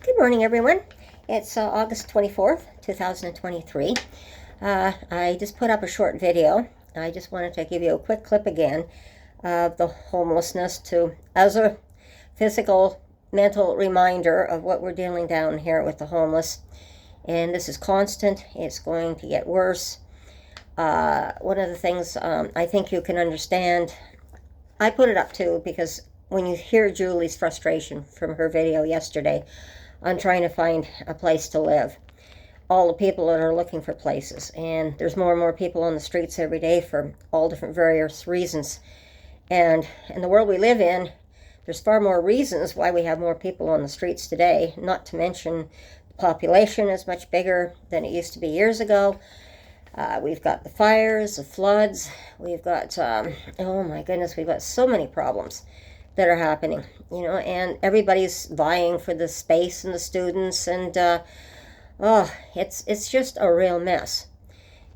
Good morning, everyone. It's August 24th, 2023. I just put up a short video. I just wanted to give you a quick clip again of the homelessness as a physical, mental reminder of what we're dealing down here with the homeless. And this is constant. It's going to get worse. One of the things I think you can understand, I put it up too because when you hear Julie's frustration from her video yesterday on trying to find a place to live, all the people that are looking for places, and there's more and more people on the streets every day for all different various reasons. And in the world we live in, there's far more reasons why we have more people on the streets today, not to mention the population is much bigger than it used to be years ago. We've got the fires, the floods, we've got, oh my goodness, we've got so many problems that are happening, and everybody's vying for the space and the students, and it's just a real mess.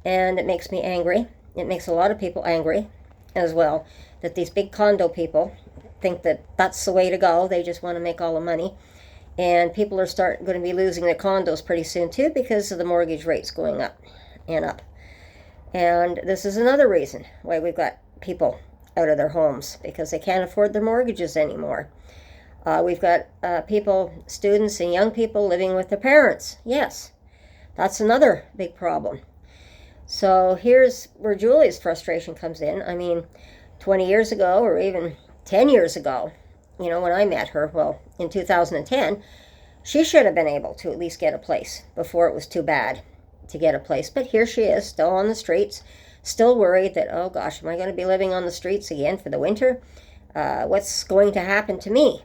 And it makes me angry. It makes a lot of people angry as well, that these big condo people think that that's the way to go. They just want to make all the money. And people are going to be losing their condos pretty soon too because of the mortgage rates going up and up. And this is another reason why we've got people out of their homes, because they can't afford their mortgages anymore. We've got people, students and young people living with their parents. Yes, that's another big problem. So here's where Julie's frustration comes in. I mean, 20 years ago or even 10 years ago, when I met her, well, in 2010, she should have been able to at least get a place before it was too bad to get a place. But here she is, still on the streets, still worried that, oh gosh, am I going to be living on the streets again for the winter? What's going to happen to me?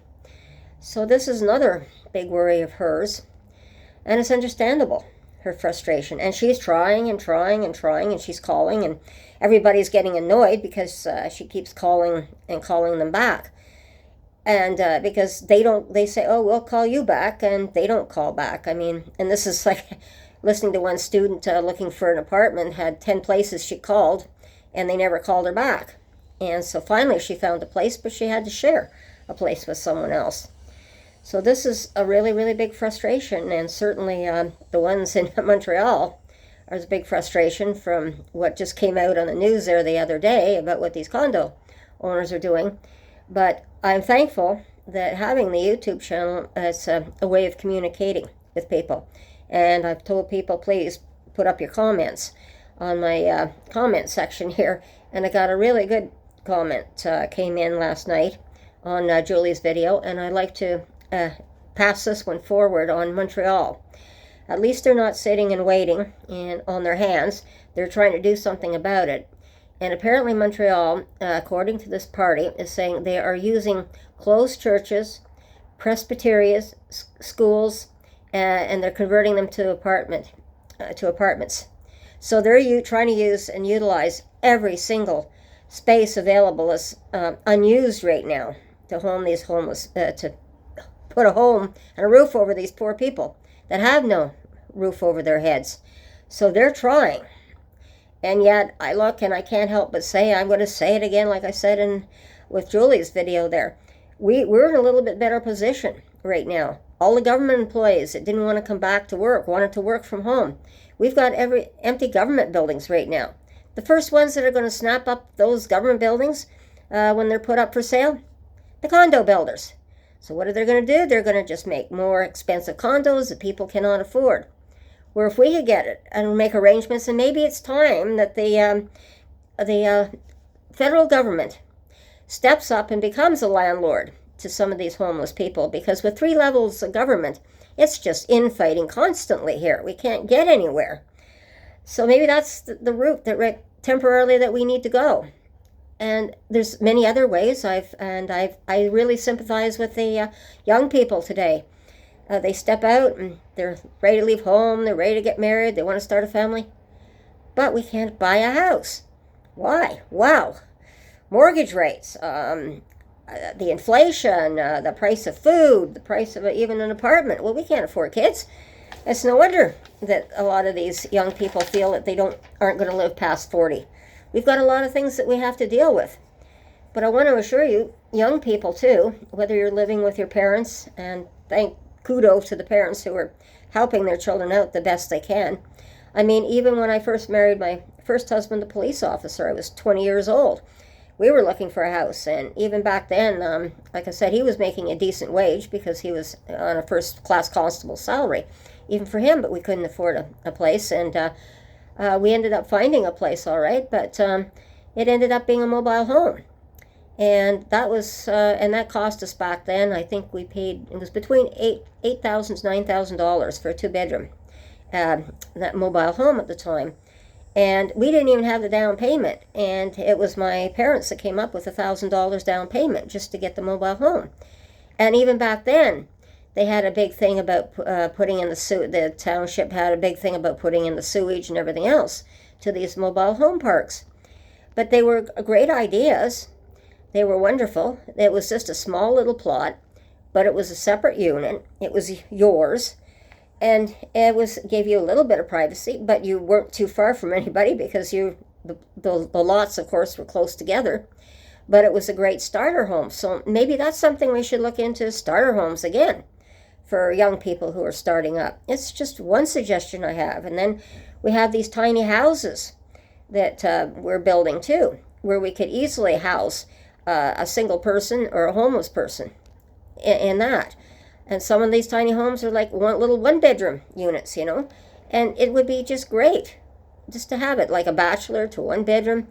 So this is another big worry of hers, and it's understandable, her frustration. And she's trying and trying and trying, and she's calling, and everybody's getting annoyed because she keeps calling and calling them back. And because they say, oh, we'll call you back, and they don't call back. I mean, and this is like listening to one student looking for an apartment, had 10 places she called, and they never called her back. And so finally she found a place, but she had to share a place with someone else. So this is a really, really big frustration, and certainly the ones in Montreal are a big frustration from what just came out on the news there the other day about what these condo owners are doing. But I'm thankful that having the YouTube channel is a way of communicating with people. And I've told people, please put up your comments on my comment section here. And I got a really good comment came in last night on Julie's video. And I'd like to pass this one forward on Montreal. At least they're not sitting and waiting on their hands. They're trying to do something about it. And apparently Montreal, according to this party, is saying they are using closed churches, presbyterians, schools, and they're converting them to apartments. So they're trying to use and utilize every single space available as unused right now to home these homeless, to put a home and a roof over these poor people that have no roof over their heads. So they're trying. And yet I look and I can't help but say, I'm going to say it again like I said with Julie's video there. We're in a little bit better position right now. All the government employees that didn't want to come back to work wanted to work from home. We've got every empty government buildings right now. The first ones that are going to snap up those government buildings when they're put up for sale, the condo builders. So what are they going to do? They're going to just make more expensive condos that people cannot afford. Where if we could get it and make arrangements, and maybe it's time that the federal government steps up and becomes a landlord to some of these homeless people, because with 3 levels of government, it's just infighting constantly here. We can't get anywhere. So maybe that's the route that temporarily that we need to go. And there's many other ways. I really sympathize with the young people today. They step out and they're ready to leave home. They're ready to get married. They want to start a family, but we can't buy a house. Why? Wow, mortgage rates. The inflation, the price of food, the price of even an apartment. Well, we can't afford kids. It's no wonder that a lot of these young people feel that they aren't going to live past 40. We've got a lot of things that we have to deal with. But I want to assure you, young people too, whether you're living with your parents, and thank kudos to the parents who are helping their children out the best they can. I mean, even when I first married my first husband, a police officer, I was 20 years old. We were looking for a house, and even back then, like I said, he was making a decent wage because he was on a first-class constable salary, even for him, but we couldn't afford a place, and we ended up finding a place all right, but it ended up being a mobile home. And that was, and that cost us back then, I think we paid, it was between $8,000 to $9,000 for a two-bedroom, that mobile home at the time. And we didn't even have the down payment. And it was my parents that came up with $1,000 down payment just to get the mobile home. And even back then, they had a big thing about putting in the township had a big thing about putting in the sewage and everything else to these mobile home parks. But they were great ideas. They were wonderful. It was just a small little plot, but it was a separate unit. It was yours. And it gave you a little bit of privacy, but you weren't too far from anybody because the lots, of course, were close together. But it was a great starter home. So maybe that's something we should look into, starter homes again for young people who are starting up. It's just one suggestion I have. And then we have these tiny houses that we're building too, where we could easily house a single person or a homeless person in that. And some of these tiny homes are like one-bedroom units, and it would be just great just to have it like a bachelor to one bedroom.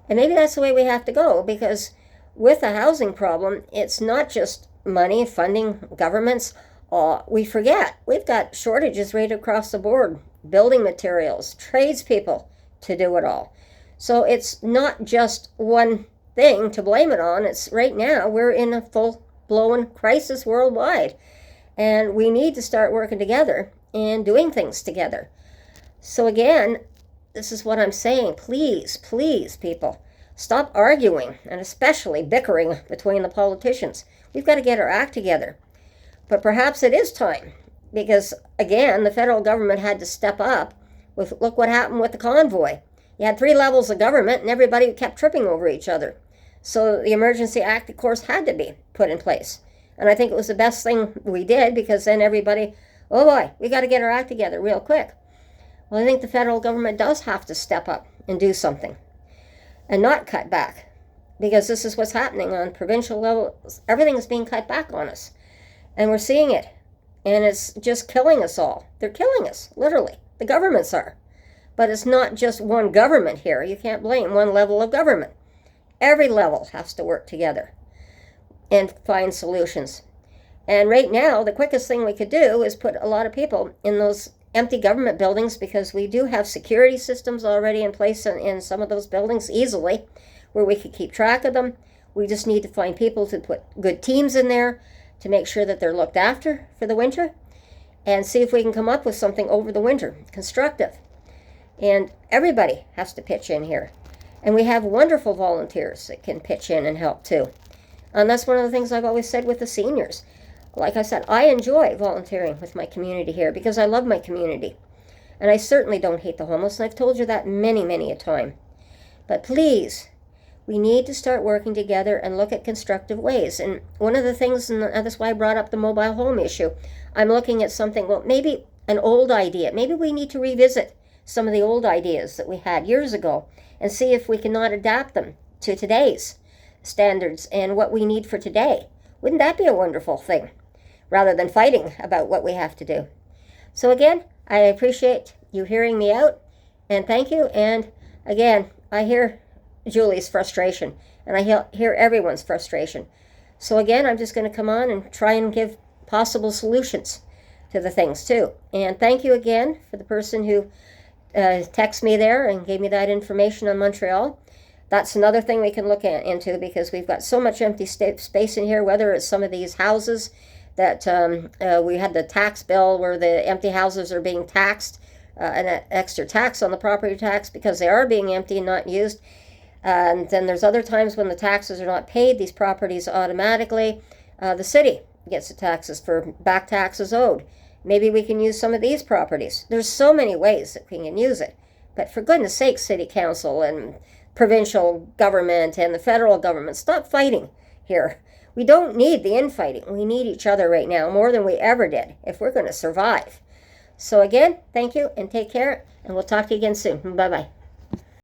And maybe that's the way we have to go, because with a housing problem, it's not just money, funding, governments. We forget we've got shortages right across the board, building materials, tradespeople to do it all. So it's not just one thing to blame it on. It's right now we're in a full-blown crisis worldwide, and we need to start working together and doing things together. So again, this is what I'm saying. Please, please, people, stop arguing, and especially bickering between the politicians. We've got to get our act together. But perhaps it is time, because again, the federal government had to step up. Look what happened with the convoy. You had 3 levels of government, and everybody kept tripping over each other. So the Emergency Act, of course, had to be put in place. And I think it was the best thing we did, because then everybody, oh boy, we got to get our act together real quick. Well, I think the federal government does have to step up and do something and not cut back, because this is what's happening on provincial level. Everything is being cut back on us, and we're seeing it, and it's just killing us all. They're killing us, literally. The governments are. But it's not just one government here. You can't blame one level of government. Every level has to work together and find solutions. And right now, the quickest thing we could do is put a lot of people in those empty government buildings, because we do have security systems already in place in some of those buildings easily, where we could keep track of them. We just need to find people to put good teams in there to make sure that they're looked after for the winter, and see if we can come up with something over the winter, constructive. And everybody has to pitch in here. And we have wonderful volunteers that can pitch in and help too. And that's one of the things I've always said with the seniors. Like I said, I enjoy volunteering with my community here because I love my community. And I certainly don't hate the homeless, and I've told you that many, many a time. But please, we need to start working together and look at constructive ways. And one of the things, and that's why I brought up the mobile home issue, I'm looking at something, well, maybe an old idea. Maybe we need to revisit some of the old ideas that we had years ago and see if we cannot adapt them to today's standards and what we need for today. Wouldn't that be a wonderful thing, rather than fighting about what we have to do? So again, I appreciate you hearing me out, and thank you. And again, I hear Julie's frustration, and I hear everyone's frustration. So again, I'm just going to come on and try and give possible solutions to the things too. And thank you again for the person who texted me there and gave me that information on Montreal. That's another thing we can look into, because we've got so much empty space in here, whether it's some of these houses that we had the tax bill where the empty houses are being taxed, an extra tax on the property tax because they are being empty and not used. And then there's other times when the taxes are not paid, these properties automatically, the city gets the taxes for back taxes owed. Maybe we can use some of these properties. There's so many ways that we can use it. But for goodness sake, city council and provincial government and the federal government, stop fighting here. We don't need the infighting. We need each other right now more than we ever did if we're going to survive. So again, thank you and take care, and we'll talk to you again soon. Bye-bye.